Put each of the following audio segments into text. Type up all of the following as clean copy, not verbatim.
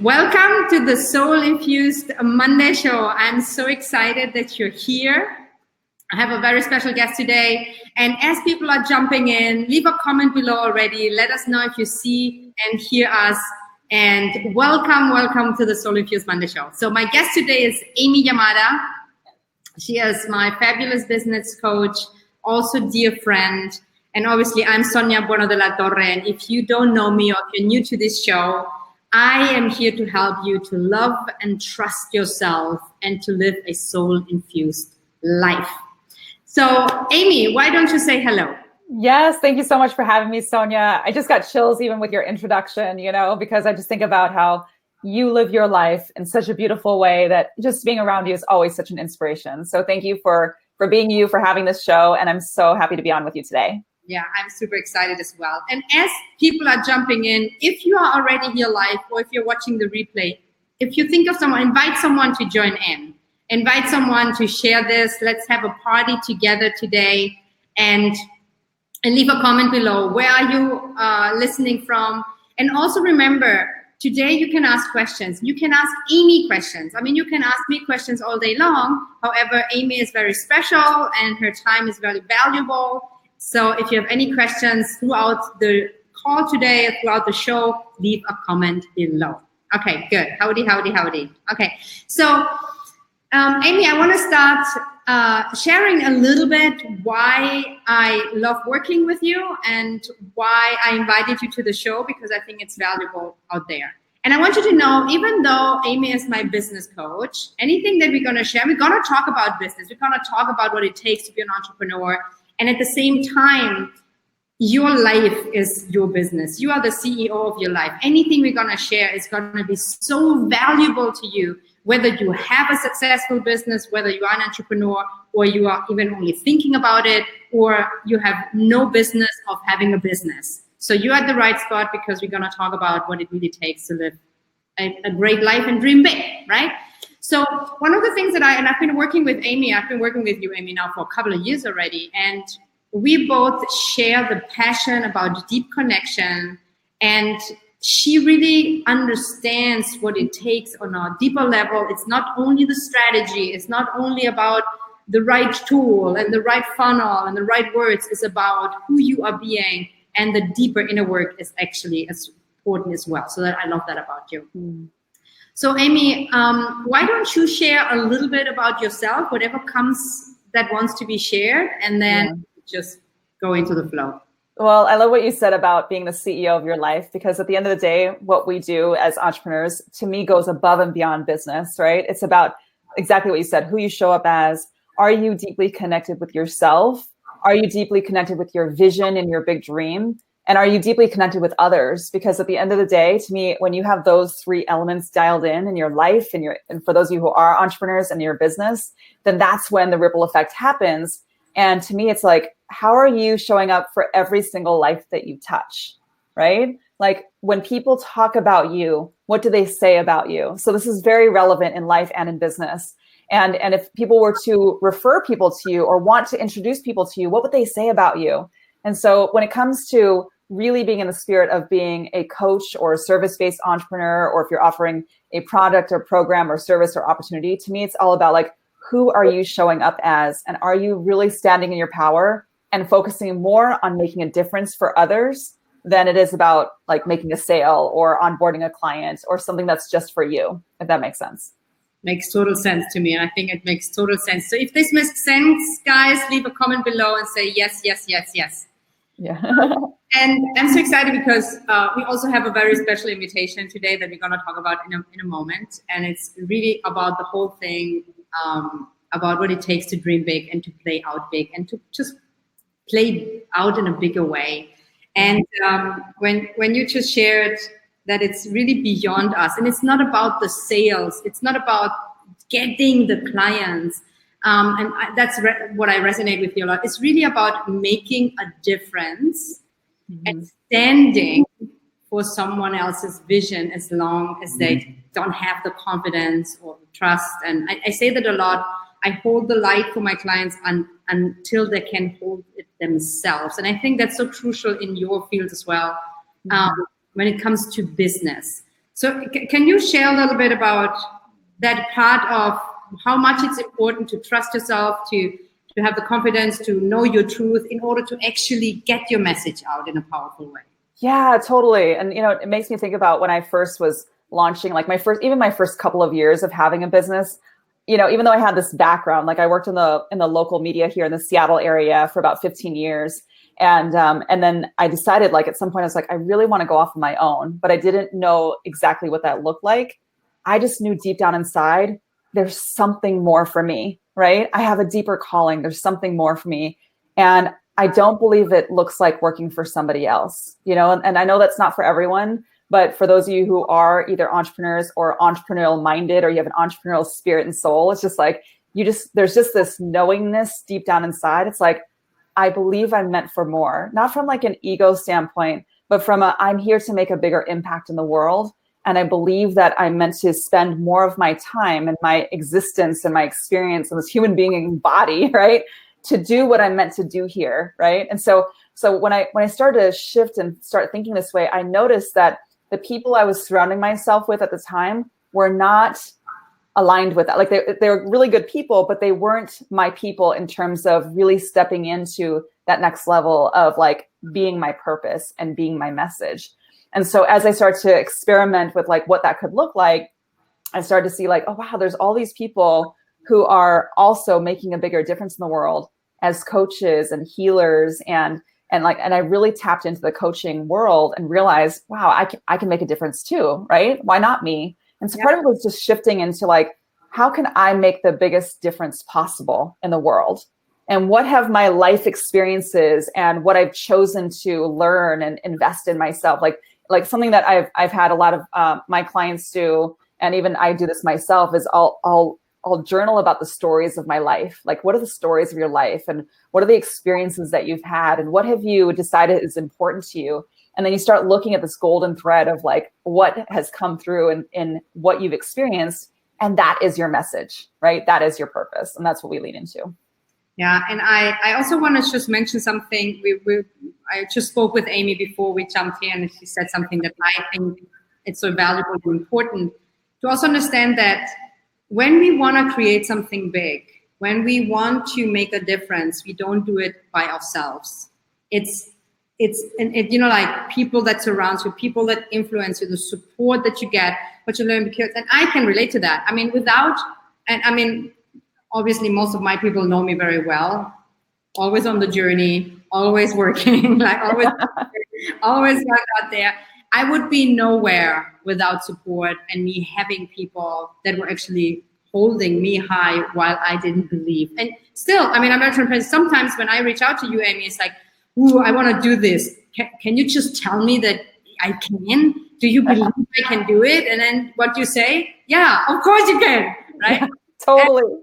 Welcome to the Soul Infused Monday show. I'm so excited that you're here. I have a very special guest today. And as people are jumping in, leave a comment below already. Let us know if you see and hear us. And welcome to the Soul Infused Monday show. So my guest today is Amy Yamada. She is my fabulous business coach, also dear friend. And obviously, I'm Sonia Bueno de la Torre. And if you don't know me or if you're new to this show, I am here to help you to love and trust yourself and to live a soul-infused life. So, Amy, why don't you say hello? Yes, thank you so much for having me, Sonia. I just got chills even with your introduction, because I just think about how you live your life in such a beautiful way that just being around you is always such an inspiration. So thank you for being you, for having this show. And I'm so happy to be on with you today. Yeah, I'm super excited as well. And as people are jumping in, if you are already here live or if you're watching the replay, if you think of someone, invite someone to join in. Invite someone to share this. Let's have a party together today. And leave a comment below. Where are you listening from? And also remember, today you can ask questions. You can ask Amy questions. I mean, you can ask me questions all day long. However, Amy is very special and her time is very valuable. So if you have any questions throughout the call today, throughout the show, leave a comment below. Okay, good. Howdy. Okay, so Amy, I want to start sharing a little bit why I love working with you and why I invited you to the show, because I think it's valuable out there. And I want you to know, even though Amy is my business coach, anything that we're going to share, we're going to talk about business. We're going to talk about what it takes to be an entrepreneur. And at the same time, your life is your business. You are the CEO of your life. Anything we're going to share is going to be so valuable to you, whether you have a successful business, whether you are an entrepreneur, or you are even only thinking about it, or you have no business of having a business. So you're at the right spot, because we're going to talk about what it really takes to live a great life and dream big, right? So one of the things that I've been working with Amy, I've been working with you, Amy, now for a couple of years already, and we both share the passion about deep connection, and she really understands what it takes on a deeper level. It's not only the strategy, it's not only about the right tool and the right funnel and the right words, it's about who you are being, and the deeper inner work is actually as important as well. So that I love that about you. So Amy, why don't you share a little bit about yourself, whatever comes that wants to be shared, and then just go into the flow. Well, I love what you said about being the CEO of your life, because at the end of the day, what we do as entrepreneurs, to me, goes above and beyond business, right? It's about exactly what you said, who you show up as. Are you deeply connected with yourself? Are you deeply connected with your vision and your big dream? And are you deeply connected with others? Because at the end of the day, to me, when you have those three elements dialed in your life and for those of you who are entrepreneurs in your business, then that's when the ripple effect happens. And to me, it's like, how are you showing up for every single life that you touch, right? Like when people talk about you, what do they say about you? So this is very relevant in life and in business. And if people were to refer people to you or want to introduce people to you, what would they say about you? And so when it comes to really being in the spirit of being a coach or a service-based entrepreneur, or if you're offering a product or program or service or opportunity, to me, it's all about like, who are you showing up as? And are you really standing in your power and focusing more on making a difference for others than it is about like making a sale or onboarding a client or something that's just for you, if that makes sense? Makes total sense to me. And I think it makes total sense. So if this makes sense, guys, leave a comment below and say yes. Yeah. And I'm so excited because we also have a very special invitation today that we're going to talk about in a moment. And it's really about the whole thing, about what it takes to dream big and to play out big and to just play out in a bigger way. And when you just shared that it's really beyond us, and it's not about the sales, it's not about getting the clients. That's what I resonate with you a lot. It's really about making a difference and standing for someone else's vision as long as they don't have the confidence or the trust. And I say that a lot. I hold the light for my clients until they can hold it themselves. And I think that's so crucial in your field as well when it comes to business. So can you share a little bit about that part of how much it's important to trust yourself, to have the confidence to know your truth in order to actually get your message out in a powerful way? Yeah, totally. And, it makes me think about when I first was launching, like my first couple of years of having a business, even though I had this background, like I worked in the local media here in the Seattle area for about 15 years. And then I decided, like, at some point I was like, I really want to go off on my own, but I didn't know exactly what that looked like. I just knew deep down inside, there's something more for me, right? I have a deeper calling. There's something more for me. And I don't believe it looks like working for somebody else, and I know that's not for everyone, but for those of you who are either entrepreneurs or entrepreneurial minded, or you have an entrepreneurial spirit and soul, it's just like, there's just this knowingness deep down inside. It's like, I believe I'm meant for more, not from like an ego standpoint, but from I'm here to make a bigger impact in the world. And I believe that I'm meant to spend more of my time and my existence and my experience in this human being body, right, to do what I'm meant to do here, right? And so when I started to shift and start thinking this way, I noticed that the people I was surrounding myself with at the time were not aligned with that. Like they were really good people, but they weren't my people in terms of really stepping into that next level of like being my purpose and being my message. And so as I started to experiment with like what that could look like, I started to see like, oh wow, there's all these people who are also making a bigger difference in the world as coaches and healers, and I really tapped into the coaching world and realized, wow, I can make a difference too, right? Why not me? And so part of it was just shifting into like, how can I make the biggest difference possible in the world? And what have my life experiences and what I've chosen to learn and invest in myself, like something that I've had a lot of my clients do, and even I do this myself, is I'll journal about the stories of my life. Like, what are the stories of your life, and what are the experiences that you've had, and what have you decided is important to you? And then you start looking at this golden thread of like what has come through in what you've experienced, and that is your message, right? That is your purpose, and that's what we lean into. Yeah, and I also want to just mention something. I just spoke with Amy before we jumped in, and she said something that I think it's so valuable and important to also understand that when we want to create something big, when we want to make a difference, we don't do it by ourselves. It's like people that surround you, people that influence you, the support that you get, what you learn, and I can relate to that. Obviously most of my people know me very well, always on the journey, always working, like always out there. I would be nowhere without support and me having people that were actually holding me high while I didn't believe. And still, I'm very transparent. Sometimes when I reach out to you, Amy, it's like, ooh, I want to do this. Can you just tell me that I can? Do you believe I can do it? And then what you say? Yeah, of course you can, right? Yeah, totally.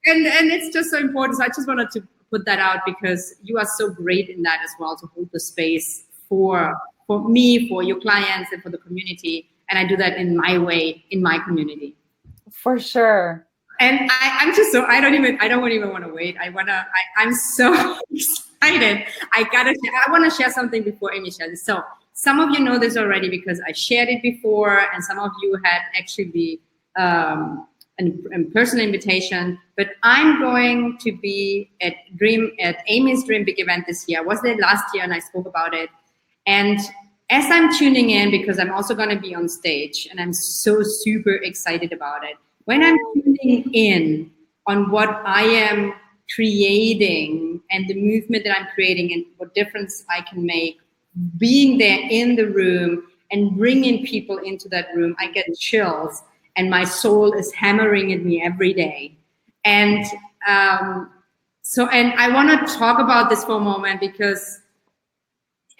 And it's just so important. So I just wanted to put that out because you are so great in that as well, to hold the space for me, for your clients, and for the community. And I do that in my way, in my community. For sure. And I'm just so, I don't even want to wait. I'm so excited. I want to share something before Amy shares it. So some of you know this already because I shared it before, and some of you had actually a personal invitation. But I'm going to be at Amy's Dream Big event this year. I was there last year and I spoke about it. And as I'm tuning in, because I'm also going to be on stage, and I'm so super excited about it. When I'm tuning in on what I am creating and the movement that I'm creating and what difference I can make, being there in the room and bringing people into that room, I get chills and my soul is hammering at me every day. And and I want to talk about this for a moment because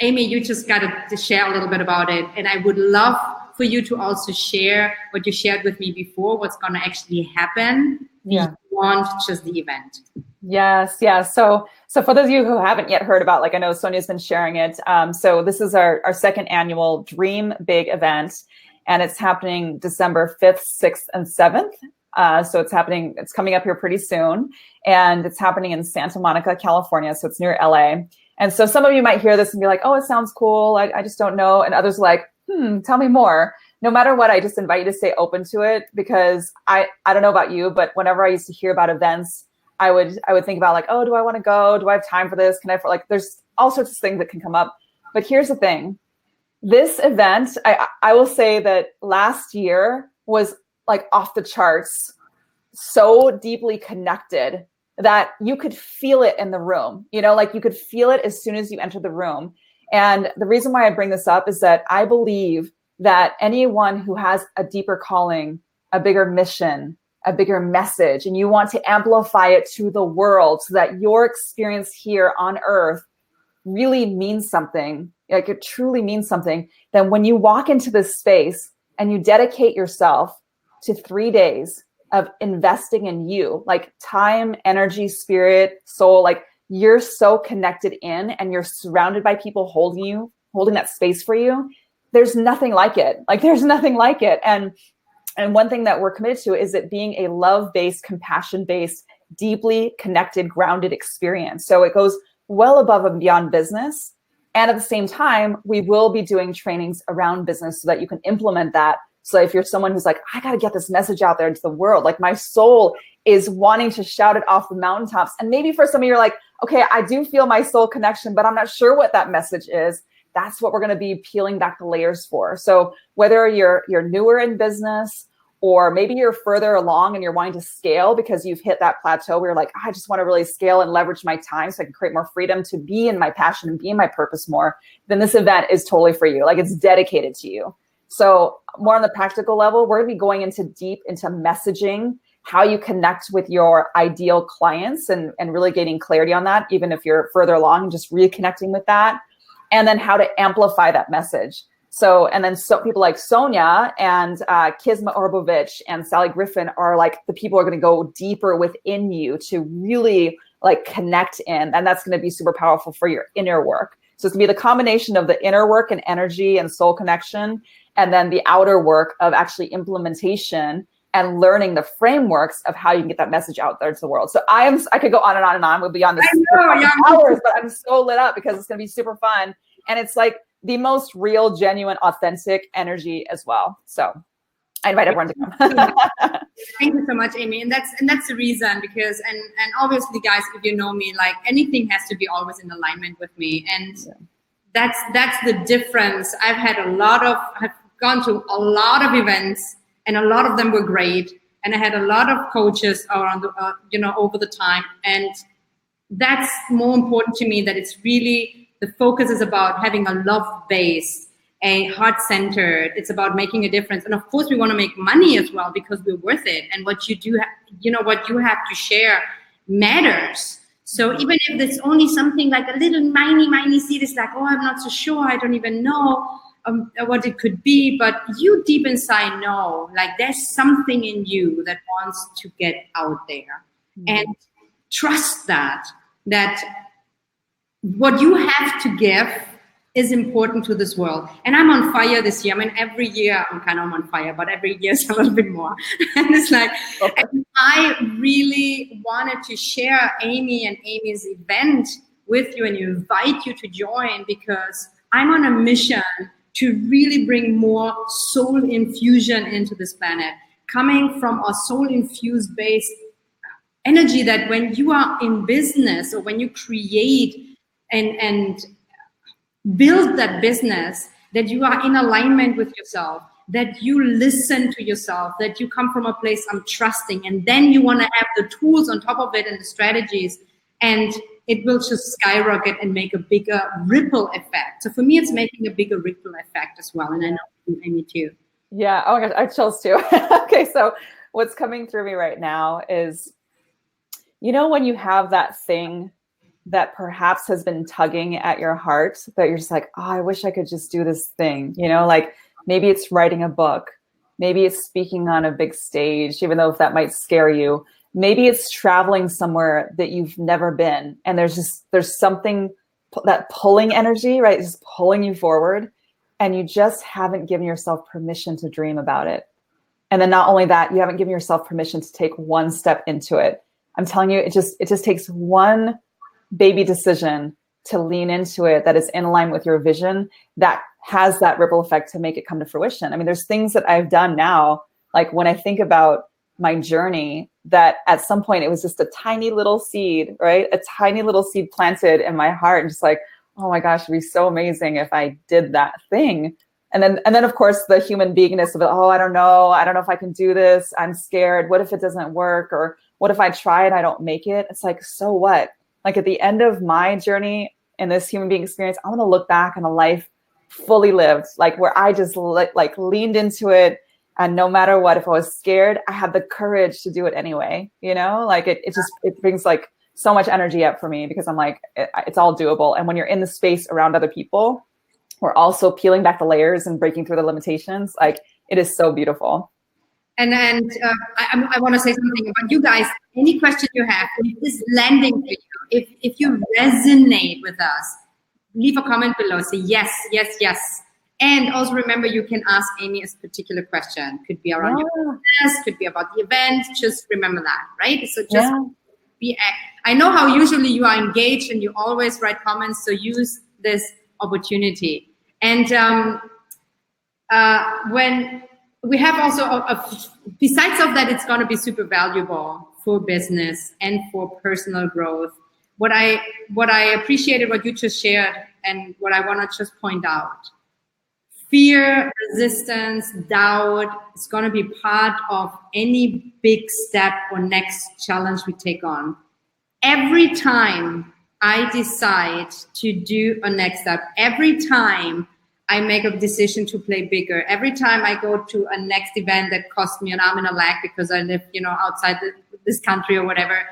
Amy, you just got to share a little bit about it. And I would love for you to also share what you shared with me before, what's going to actually happen beyond just the event. Yes. Yeah. So for those of you who haven't yet heard about, like I know Sonia's been sharing it. So this is our second annual Dream Big event, and it's happening December 5th, 6th, and 7th. So it's coming up here pretty soon, and it's happening in Santa Monica, California. So it's near LA. And so some of you might hear this and be like, oh, it sounds cool. I just don't know. And others are like, tell me more. no matter what, I just invite you to stay open to it, because I don't know about you, but whenever I used to hear about events, I would think about like, oh, do I want to go? Do I have time for this? Can I, like, there's all sorts of things that can come up. But here's the thing. This event, I will say that last year was like off the charts, so deeply connected that you could feel it in the room, like you could feel it as soon as you enter the room. And the reason why I bring this up is that I believe that anyone who has a deeper calling, a bigger mission, a bigger message, and you want to amplify it to the world so that your experience here on earth really means something, like it truly means something, then when you walk into this space and you dedicate yourself to 3 days of investing in you, like time, energy, spirit, soul, like you're so connected in and you're surrounded by people holding that space for you. There's nothing like it. Like there's nothing like it. And one thing that we're committed to is it being a love-based, compassion-based, deeply connected, grounded experience. So it goes well above and beyond business. And at the same time, we will be doing trainings around business so that you can implement that. So if you're someone who's like, I got to get this message out there into the world, like my soul is wanting to shout it off the mountaintops. And maybe for some of you, you're like, okay, I do feel my soul connection, but I'm not sure what that message is. That's what we're going to be peeling back the layers for. So whether you're newer in business, or maybe you're further along and you're wanting to scale because you've hit that plateau where you're like, I just want to really scale and leverage my time so I can create more freedom to be in my passion and be in my purpose more, then this event is totally for you. Like it's dedicated to you. So more on the practical level, we're going to be going into deep into messaging, how you connect with your ideal clients and really gaining clarity on that, even if you're further along, just reconnecting with that, and then how to amplify that message. So, and then people like Sonia and Kizma Orbovich and Sally Griffin are like the people who are going to go deeper within you to really like connect in. And that's going to be super powerful for your inner work. So it's going to be the combination of the inner work and energy and soul connection, and then the outer work of actually implementation and learning the frameworks of how you can get that message out there to the world. So I could go on and on and on. We'll be on this for hours, but I'm so lit up because it's going to be super fun. And it's like the most real, genuine, authentic energy as well. So I invite everyone to come. Thank you so much, Amy. And that's the reason, because and obviously, guys, if you know me, like anything has to be always in alignment with me. And that's the difference. I've gone to a lot of events, and a lot of them were great. And I had a lot of coaches around, over the time. And that's more important to me, that it's really, the focus is about having a love base, a heart-centered. It's about making a difference. And of course, we want to make money as well because we're worth it. And what you do, what you have to share matters. So even if it's only something like a little miney seed, it's like, oh, I'm not so sure. I don't even know what it could be. But you deep inside know, like there's something in you that wants to get out there. And trust that what you have to give is important to this world. And I'm on fire this year. I mean, every year I'm on fire, but every year is a little bit more. And it's like, and I really wanted to share Amy and Amy's event with you and invite you to join, because I'm on a mission to really bring more soul infusion into this planet, coming from a soul infused based energy, that when you are in business or when you create and build that business, that you are in alignment with yourself, that you listen to yourself, that you come from a place I'm trusting, and then you want to have the tools on top of it and the strategies, and it will just skyrocket and make a bigger ripple effect. So for me, it's making a bigger ripple effect as well. And I know Amy too. Yeah. Oh my gosh, I have chills too. Okay. So what's coming through me right now is, when you have that thing that perhaps has been tugging at your heart, that you're just like, oh, I wish I could just do this thing, like maybe it's writing a book, maybe it's speaking on a big stage, even though if that might scare you, maybe it's traveling somewhere that you've never been. And there's something, that pulling energy, right? Just pulling you forward, and you just haven't given yourself permission to dream about it. And then not only that, you haven't given yourself permission to take one step into it. I'm telling you, it just takes one baby decision to lean into it that is in line with your vision, that has that ripple effect to make it come to fruition. I mean, there's things that I've done now, like when I think about my journey, that at some point it was just a tiny little seed, right? A tiny little seed planted in my heart, and just like, oh my gosh, it'd be so amazing if I did that thing. And then of course the human beingness of it, oh, I don't know if I can do this. I'm scared. What if it doesn't work? Or what if I try and I don't make it? It's like, so what? Like at the end of my journey in this human being experience, I want to look back on a life fully lived, like where I just like leaned into it. And no matter what, if I was scared, I had the courage to do it anyway. You know, like it brings like so much energy up for me, because I'm like, it's all doable. And when you're in the space around other people, we're also peeling back the layers and breaking through the limitations. Like it is so beautiful. And I want to say something about you guys. Any question you have, if this is landing for you, if you resonate with us, leave a comment below. Say yes, yes, yes. And also remember, you can ask Amy a particular question. Could be around your business, could be about the event. Just remember that, right? So just be. I know how usually you are engaged and you always write comments. So use this opportunity. And when we have also, besides of that, it's going to be super valuable for business and for personal growth. What I appreciated what you just shared, and what I want to just point out. Fear, resistance, doubt is going to be part of any big step or next challenge we take on. Every time I decide to do a next step, every time I make a decision to play bigger, every time I go to a next event that costs me an arm and a leg because I live, outside this country or whatever,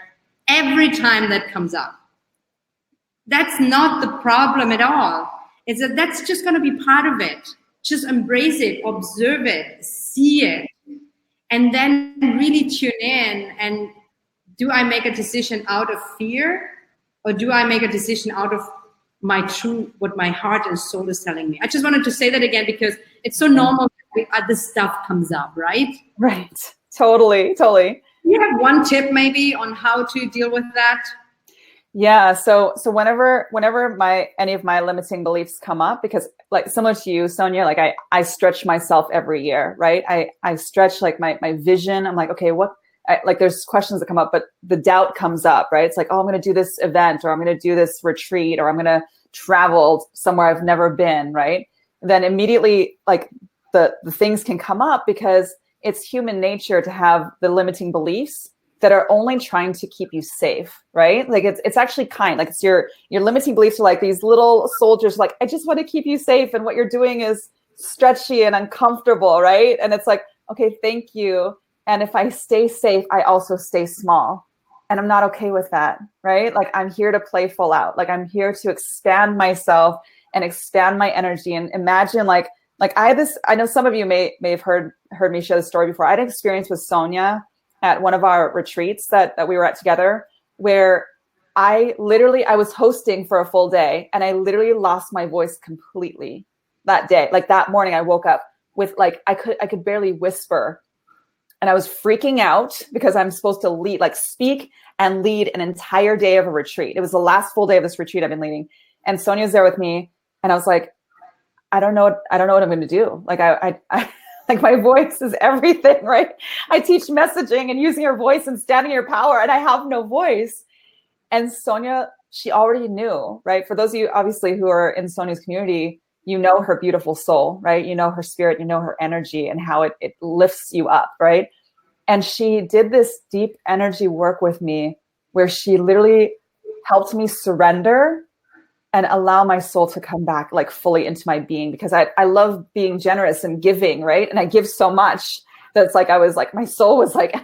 every time that comes up, that's not the problem at all. It's that's just going to be part of it. Just embrace it, observe it, see it, and then really tune in. And do I make a decision out of fear, or do I make a decision out of my what my heart and soul is telling me? I just wanted to say that again, because it's so normal that this stuff comes up, right? Right. Totally. Do you have one tip maybe on how to deal with that? Yeah. So whenever any of my limiting beliefs come up, because like similar to you, Sonia, like I stretch myself every year, right? I stretch like my vision. I'm like, okay, like there's questions that come up, but the doubt comes up, right? It's like, oh, I'm going to do this event, or I'm going to do this retreat, or I'm going to travel somewhere I've never been, right? And then immediately like the things can come up, because it's human nature to have the limiting beliefs that are only trying to keep you safe, right? Like it's actually kind, like it's your limiting beliefs are like these little soldiers, like, I just want to keep you safe. And what you're doing is stretchy and uncomfortable, right? And it's like, okay, thank you. And if I stay safe, I also stay small. And I'm not okay with that, right? Like I'm here to play full out. Like I'm here to expand myself and expand my energy. And imagine like I know some of you may have heard me share the story before. I had an experience with Sonia at one of our retreats that we were at together, where I was hosting for a full day, and I literally lost my voice completely that day. Like that morning I woke up with like, I could barely whisper, and I was freaking out because I'm supposed to speak and lead an entire day of a retreat. It was the last full day of this retreat I've been leading. And Sonia's there with me. And I was like, I don't know what I'm going to do. Like I like my voice is everything, right? I teach messaging and using your voice and standing your power, and I have no voice. And Sonia, she already knew, right? For those of you obviously who are in Sonia's community, you know her beautiful soul, right? You know her spirit, you know her energy and how it lifts you up, right? And she did this deep energy work with me where she literally helped me surrender and allow my soul to come back like fully into my being, because I love being generous and giving, right? And I give so much that it's like, my soul was like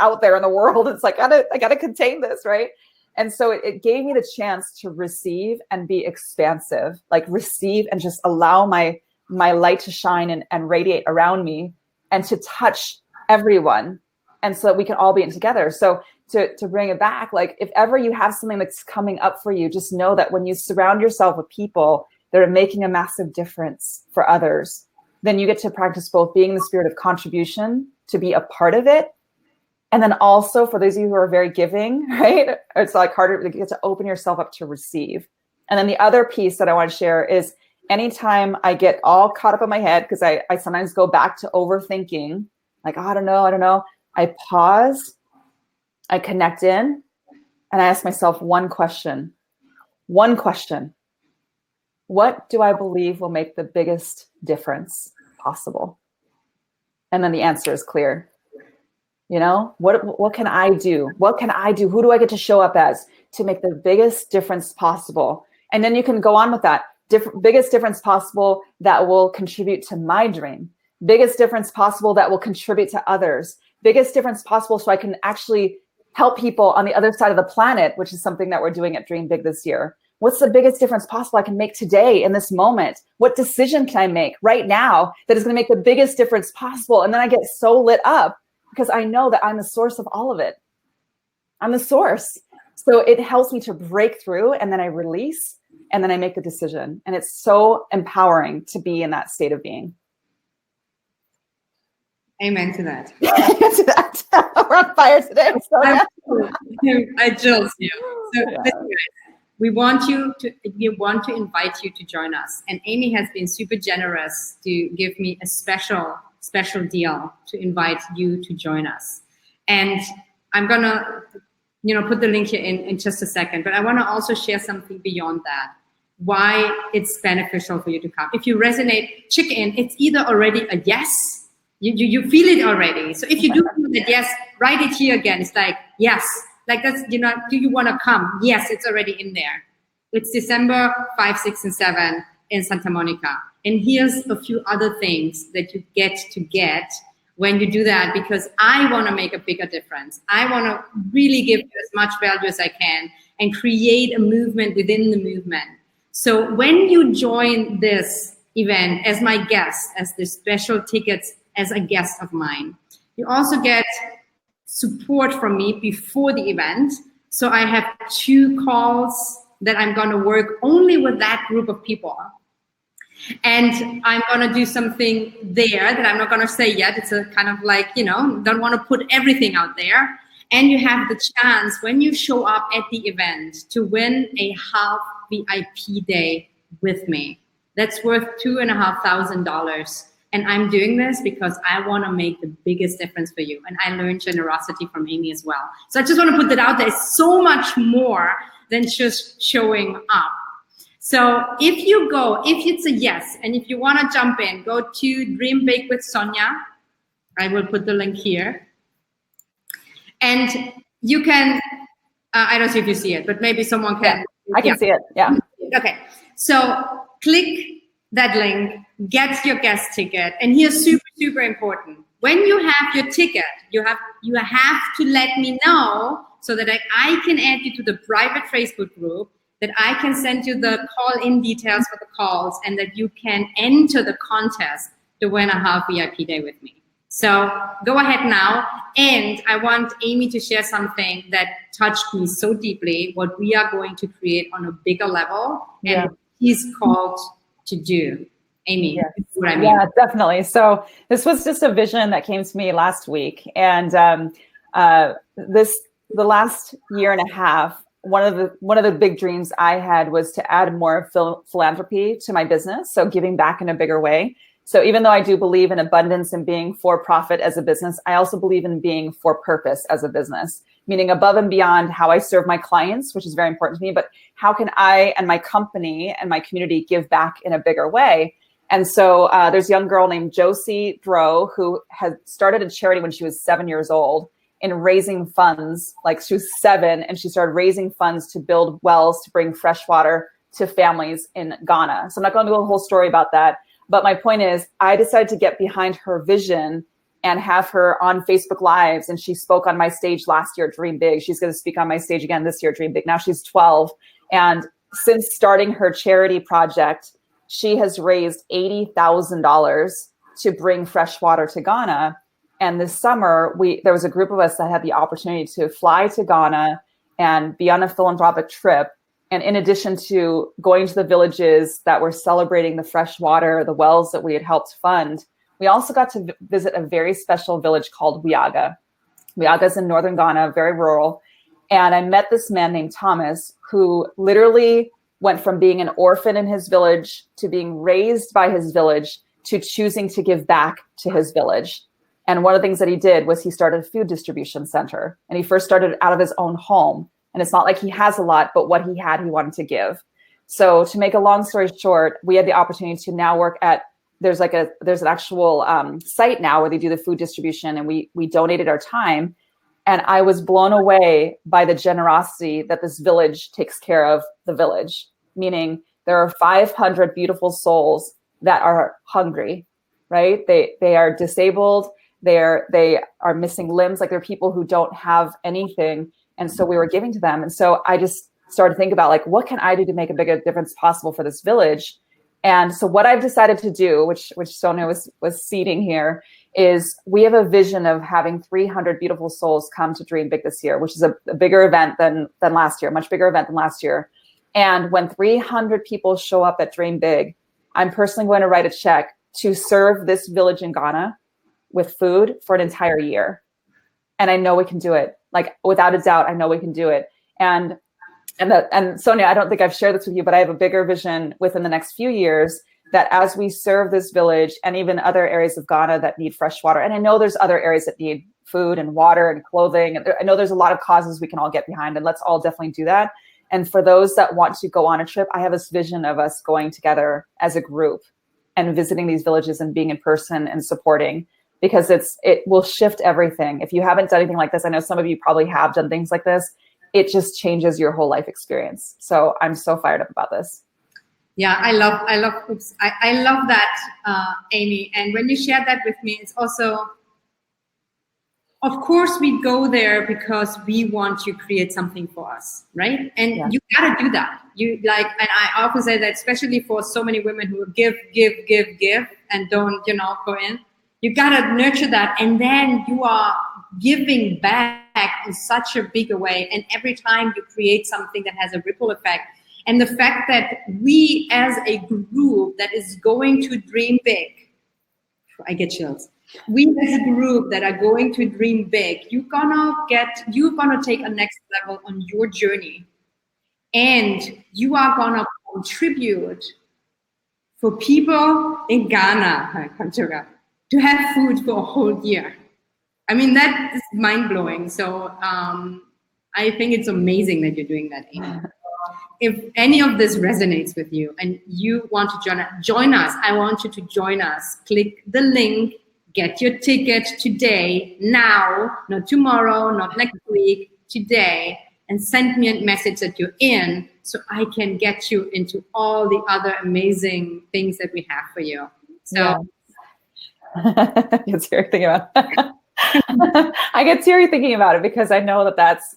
out there in the world. It's like, I gotta contain this, right? And so it gave me the chance to receive and be expansive, like receive and just allow my light to shine and radiate around me and to touch everyone. And so that we can all be in together. So to bring it back, like if ever you have something that's coming up for you, just know that when you surround yourself with people that are making a massive difference for others, then you get to practice both being in the spirit of contribution, to be a part of it. And then also for those of you who are very giving, right? It's like harder to get to open yourself up to receive. And then the other piece that I want to share is anytime I get all caught up in my head, because I sometimes go back to overthinking, like, oh, I don't know. I pause, I connect in, and I ask myself one question. What do I believe will make the biggest difference possible? And then the answer is clear. You know, what can I do? What can I do? Who do I get to show up as to make the biggest difference possible? And then you can go on with that. Biggest difference possible that will contribute to my dream. Biggest difference possible that will contribute to others. Biggest difference possible so I can actually help people on the other side of the planet, which is something that we're doing at Dream Big this year. What's the biggest difference possible I can make today in this moment? What decision can I make right now that is going to make the biggest difference possible? And then I get so lit up because I know that I'm the source of all of it. I'm the source. So it helps me to break through, and then I release, and then I make the decision. And it's so empowering to be in that state of being. Amen to that. We're on fire today. I jills you. So listen, guys, we want to invite you to join us. And Amy has been super generous to give me a special deal to invite you to join us. And I'm gonna, put the link here in just a second. But I want to also share something beyond that. Why it's beneficial for you to come. If you resonate, check in. It's either already a yes. You feel it already. So if you do feel that yes, write it here again. It's like, yes, like that's, do you want to come? Yes, it's already in there. It's December 5, 6, and 7 in Santa Monica. And here's a few other things that you get when you do that, because I want to make a bigger difference. I want to really give you as much value as I can and create a movement within the movement. So when you join this event as my guest, as the special tickets, as a guest of mine, you also get support from me before the event. So I have 2 calls that I'm going to work only with that group of people. And I'm going to do something there that I'm not going to say yet. It's a kind of like, don't want to put everything out there. And you have the chance when you show up at the event to win a half VIP day with me. That's worth $2,500. And I'm doing this because I want to make the biggest difference for you. And I learned generosity from Amy as well. So I just want to put that out there. It's so much more than just showing up. So if it's a yes, and if you want to jump in, go to Dream Big with Sonia. I will put the link here. And you can, I don't see if you see it, but maybe someone can. Yeah, I can see it, yeah. Okay, so click that link, get your guest ticket. And here's super, super important. When you have your ticket, you have to let me know so that I can add you to the private Facebook group, that I can send you the call-in details for the calls, and that you can enter the contest to win a half VIP day with me. So go ahead now. And I want Amy to share something that touched me so deeply, what we are going to create on a bigger level. And he's called to do. Amy, what I mean. Yeah, definitely. So this was just a vision that came to me last week. And the last year and a half, one of the big dreams I had was to add more philanthropy to my business. So giving back in a bigger way. So even though I do believe in abundance and being for profit as a business, I also believe in being for purpose as a business, meaning above and beyond how I serve my clients, which is very important to me, but how can I and my company and my community give back in a bigger way? And so there's a young girl named Josie Dro who had started a charity when she was 7 years old in raising funds. Like she was 7 and she started raising funds to build wells to bring fresh water to families in Ghana. So I'm not going to do a whole story about that. But my point is, I decided to get behind her vision and have her on Facebook Lives. And she spoke on my stage last year at Dream Big. She's going to speak on my stage again this year at Dream Big. Now she's 12. And since starting her charity project, she has raised $80,000 to bring fresh water to Ghana. And this summer, there was a group of us that had the opportunity to fly to Ghana and be on a philanthropic trip. And in addition to going to the villages that were celebrating the fresh water, the wells that we had helped fund, we also got to visit a very special village called Wiaga. Wiaga is in northern Ghana, very rural. And I met this man named Thomas, who literally went from being an orphan in his village to being raised by his village to choosing to give back to his village. And one of the things that he did was he started a food distribution center. And he first started out of his own home. And it's not like he has a lot, but what he had, he wanted to give. So to make a long story short, we had the opportunity to now work at, there's an actual site now where they do the food distribution, and we donated our time. And I was blown away by the generosity that this village takes care of the village, meaning there are 500 beautiful souls that are hungry, right? They are disabled. They are missing limbs. Like, they're people who don't have anything. And so we were giving to them. And so I just started to think about, like, what can I do to make a bigger difference possible for this village? And so what I've decided to do, which Sonia was seeding here, is we have a vision of having 300 beautiful souls come to Dream Big this year, which is a bigger event than last year, much bigger event than last year. And when 300 people show up at Dream Big, I'm personally going to write a check to serve this village in Ghana with food for an entire year. And I know we can do it. Like, without a doubt, I know we can do it. And Sonia, I don't think I've shared this with you, but I have a bigger vision within the next few years that as we serve this village and even other areas of Ghana that need fresh water, and I know there's other areas that need food and water and clothing, and I know there's a lot of causes we can all get behind, and let's all definitely do that. And for those that want to go on a trip, I have this vision of us going together as a group and visiting these villages and being in person and supporting, because it will shift everything. If you haven't done anything like this, I know some of you probably have done things like this, it just changes your whole life experience. So I'm so fired up about this. Yeah, I love that, Amy. And when you shared that with me, it's also, of course, we go there because we want to create something for us, right? And you gotta do that. And I often say that, especially for so many women who give, and don't, go in. You gotta nurture that, and then you are giving back in such a bigger way. And every time you create something that has a ripple effect. And the fact that we as a group that is going to dream big, I get chills. We as a group that are going to dream big, you're gonna take a next level on your journey. And you are gonna contribute for people in Ghana to have food for a whole year. I mean, that is mind-blowing. So I think it's amazing that you're doing that, Amy. If any of this resonates with you and you want to join us, I want you to join us. Click the link, get your ticket today, now, not tomorrow, not next week, today, and send me a message that you're in so I can get you into all the other amazing things that we have for you. So I get teary thinking about it. I get teary thinking about it because I know that's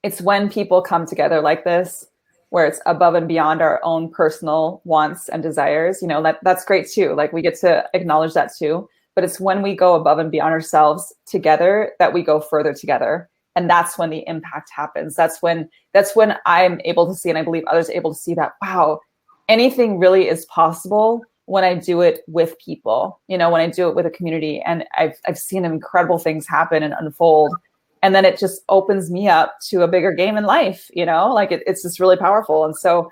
it's when people come together like this, where it's above and beyond our own personal wants and desires. That's great too. Like, we get to acknowledge that too. But it's when we go above and beyond ourselves together that we go further together. And that's when the impact happens. That's when I'm able to see, and I believe others are able to see that, wow, anything really is possible when I do it with people, when I do it with a community. And I've seen incredible things happen and unfold. And then it just opens me up to a bigger game in life, it's just really powerful. And so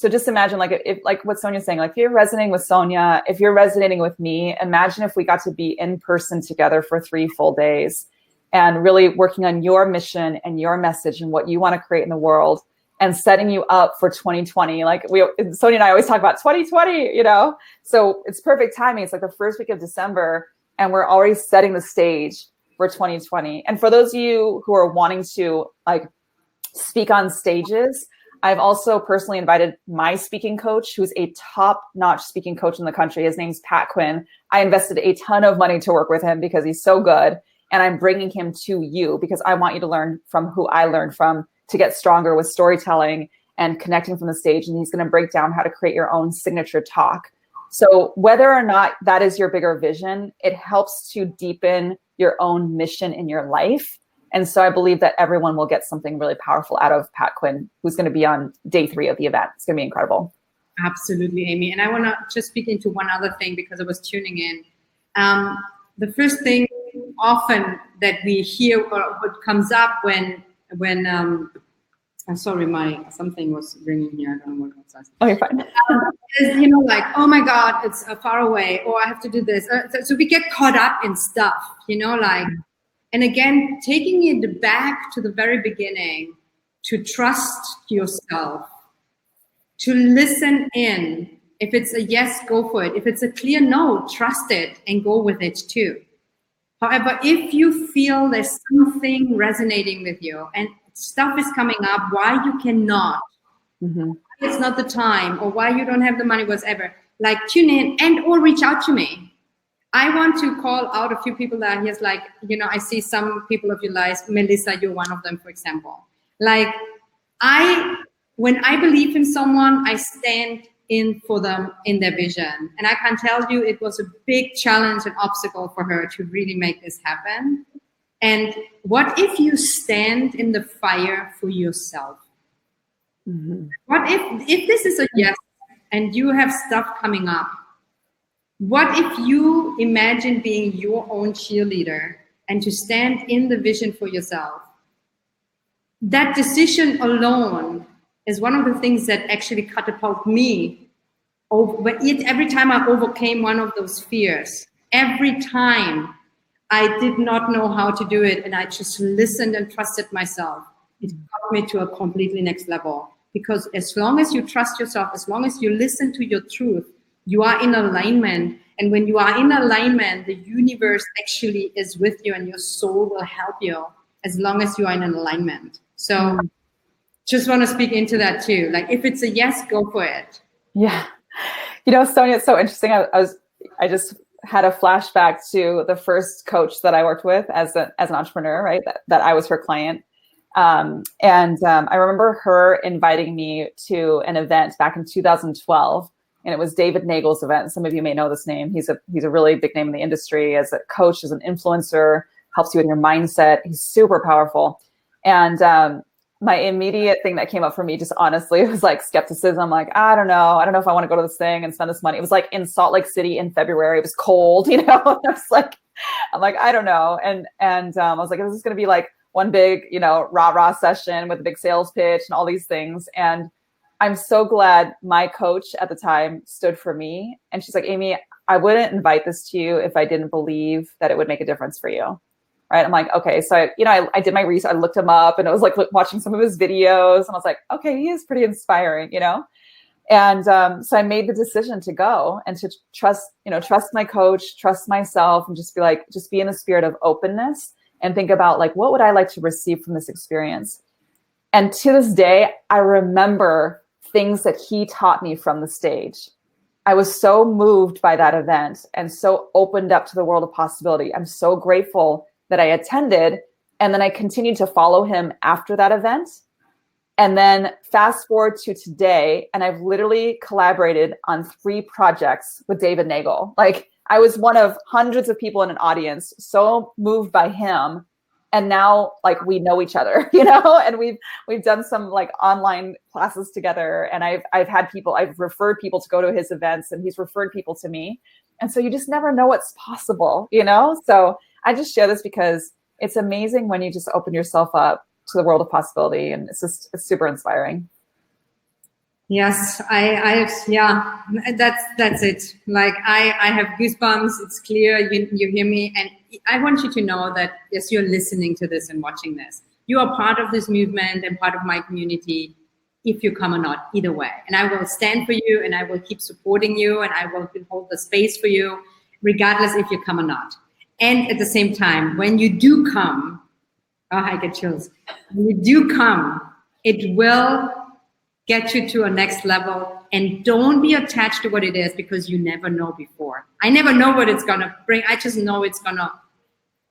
just imagine, like what Sonia's saying, like, if you're resonating with Sonia, if you're resonating with me, imagine if we got to be in person together for 3 full days and really working on your mission and your message and what you want to create in the world and setting you up for 2020. Like, Sonia and I always talk about 2020, so it's perfect timing. It's like the first week of December and we're already setting the stage for 2020. And for those of you who are wanting to speak on stages, I've also personally invited my speaking coach, who's a top-notch speaking coach in the country. His name's Pat Quinn. I invested a ton of money to work with him because he's so good. And I'm bringing him to you because I want you to learn from who I learned from to get stronger with storytelling and connecting from the stage. And he's going to break down how to create your own signature talk. So whether or not that is your bigger vision, it helps to deepen your own mission in your life. And so I believe that everyone will get something really powerful out of Pat Quinn, who's going to be on day 3 of the event. It's going to be incredible. Absolutely, Amy. And I want to just speak into one other thing because I was tuning in. The first thing often that we hear or what comes up when I'm sorry, something was ringing here. I don't know what it was. Okay, fine. Is, you know, like, oh my God, it's far away, or I have to do this. So we get caught up in stuff, you know, like, and again, taking it back to the very beginning, to trust yourself, to listen in. If it's a yes, go for it. If it's a clear no, trust it and go with it too. However, if you feel there's something resonating with you and stuff is coming up, why you cannot, it's not the time, or why you don't have the money, whatever, like tune in and or reach out to me. I want to call out a few people that here's like, you know, I see some people of your lives, Melissa, you're one of them, for example. Like when I believe in someone, I stand in for them in their vision. And I can tell you it was a big challenge and obstacle for her to really make this happen. And what if you stand in the fire for yourself? What if this is a yes and you have stuff coming up? What if you imagine being your own cheerleader and to stand in the vision for yourself? That decision alone is one of the things that actually catapulted me over. Every time I overcame one of those fears, every time I did not know how to do it, and I just listened and trusted myself, it got me to a completely next level. Because as long as you trust yourself, as long as you listen to your truth, you are in alignment. And when you are in alignment, the universe actually is with you and your soul will help you as long as you are in an alignment. So just want to speak into that too. Like if it's a yes, go for it. Yeah. You know, Sonia, it's so interesting. I just had a flashback to the first coach that I worked with as an entrepreneur, right? That I was her client. I remember her inviting me to an event back in 2012, and it was David Nagel's event. Some of you may know this name. He's a really big name in the industry as a coach, as an influencer, helps you with your mindset. He's super powerful. And my immediate thing that came up for me, just honestly, was like skepticism. Like, I don't know if I want to go to this thing and spend this money. It was like in Salt Lake City in February. It was cold, you know. I'm like, I don't know. And I was like, is this going to be like one big, you know, rah-rah session with a big sales pitch and all these things? And I'm so glad my coach at the time stood for me. And she's like, Amy, I wouldn't invite this to you if I didn't believe that it would make a difference for you. Right. I'm like, okay. So, I did my research. I looked him up and I was like watching some of his videos and I was like, okay, he is pretty inspiring, you know? And so I made the decision to go and to trust my coach, trust myself, and just be in the spirit of openness and think about like, what would I like to receive from this experience? And to this day, I remember things that he taught me from the stage. I was so moved by that event and so opened up to the world of possibility. I'm so grateful that I attended. And then I continued to follow him after that event. And then fast forward to today, and I've literally collaborated on 3 projects with David Nagel. Like I was one of hundreds of people in an audience, so moved by him. And now like we know each other, you know, and we've done some like online classes together. And I've referred people to go to his events and he's referred people to me. And so you just never know what's possible, you know? So I just share this because it's amazing when you just open yourself up to the world of possibility. And it's super inspiring. Yes, that's it. Like I have goosebumps. It's clear you hear me. And I want you to know that yes, you're listening to this and watching this. You are part of this movement and part of my community, if you come or not, either way. And I will stand for you and I will keep supporting you and I will hold the space for you, regardless if you come or not. And at the same time, when you do come, I get chills. When you do come, it will get you to a next level. And don't be attached to what it is because you never know before. I never know what it's going to bring. I just know it's going to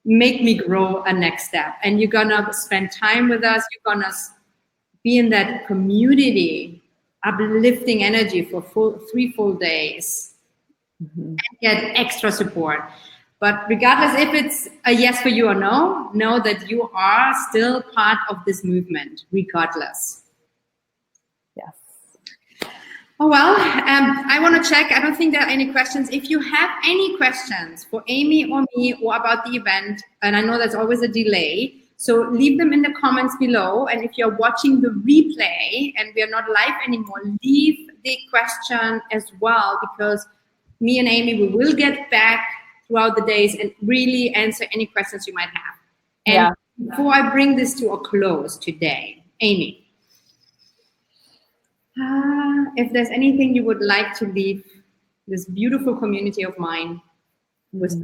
make me grow a next step. And you're going to spend time with us. You're going to be in that community, uplifting energy for 3 full days and get extra support. But regardless if it's a yes for you or no, know that you are still part of this movement, regardless. Yes. Oh, well, I want to check. I don't think there are any questions. If you have any questions for Amy or me or about the event, and I know there's always a delay, So leave them in the comments below. And if you're watching the replay and we are not live anymore, leave the question as well, because me and Amy, we will get back throughout the days and really answer any questions you might have. And before I bring this to a close today, Amy, if there's anything you would like to leave this beautiful community of mine with,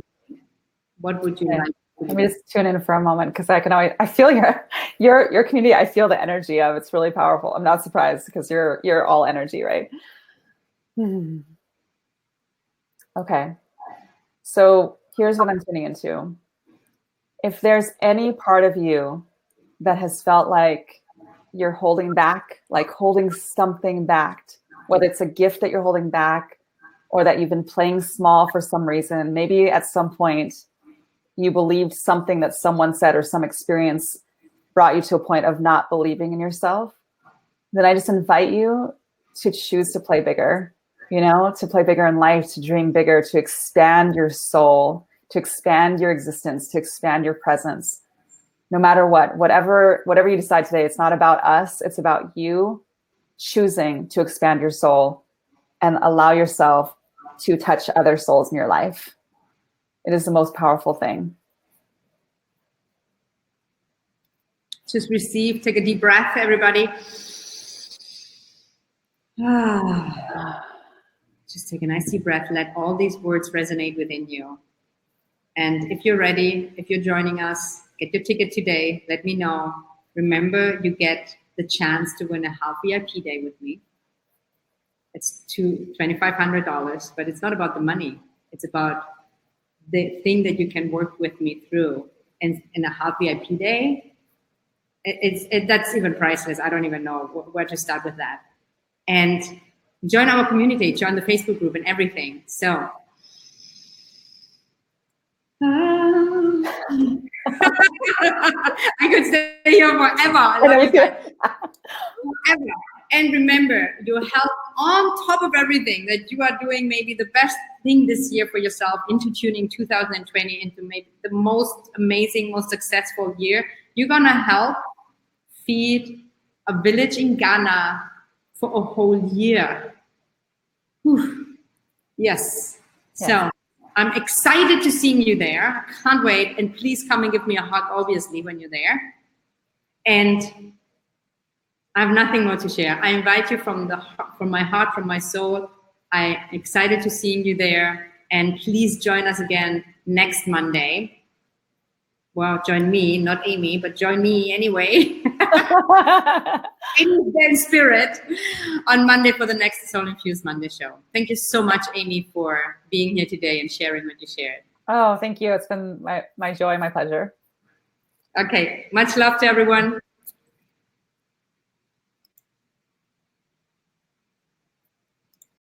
what would you like? Let me just tune in for a moment, because I feel your community. I feel the energy of it's really powerful. I'm not surprised, because you're all energy, right? Okay. So here's what I'm tuning into. If there's any part of you that has felt like you're holding back, like holding something back, whether it's a gift that you're holding back or that you've been playing small for some reason, maybe at some point you believed something that someone said or some experience brought you to a point of not believing in yourself, then I just invite you to choose to play bigger, to play bigger in life, to dream bigger, to expand your soul, to expand your existence, to expand your presence. No matter whatever you decide today, it's not about us. It's about you choosing to expand your soul and allow yourself to touch other souls in your life. It is the most powerful thing. Just receive, take a deep breath, everybody. Just take a nice deep breath. Let all these words resonate within you. And if you're ready, if you're joining us, get your ticket today. Let me know. Remember, you get the chance to win a half VIP day with me. It's $2,500, but it's not about the money. It's about the thing that you can work with me through. And in a half VIP day, that's even priceless. I don't even know where to start with that. And join our community, join the Facebook group and everything. So I could stay here forever. I love you guys. Forever. And remember, your health on top of everything that you are doing, maybe the best thing this year for yourself, into tuning 2020 into maybe the most amazing, most successful year. You're going to help feed a village in Ghana for a whole year. Whew. Yes. So I'm excited to see you there. I can't wait. And please come and give me a hug, obviously, when you're there. And I have nothing more to share. I invite you from my heart, from my soul. I'm excited to seeing you there. And please join us again next Monday. Well, join me, not Amy, but join me anyway. In spirit on Monday for the next Soul Infused Monday show. Thank you so much, Amy, for being here today and sharing what you shared. Oh, thank you. It's been my joy, my pleasure. Okay. Much love to everyone.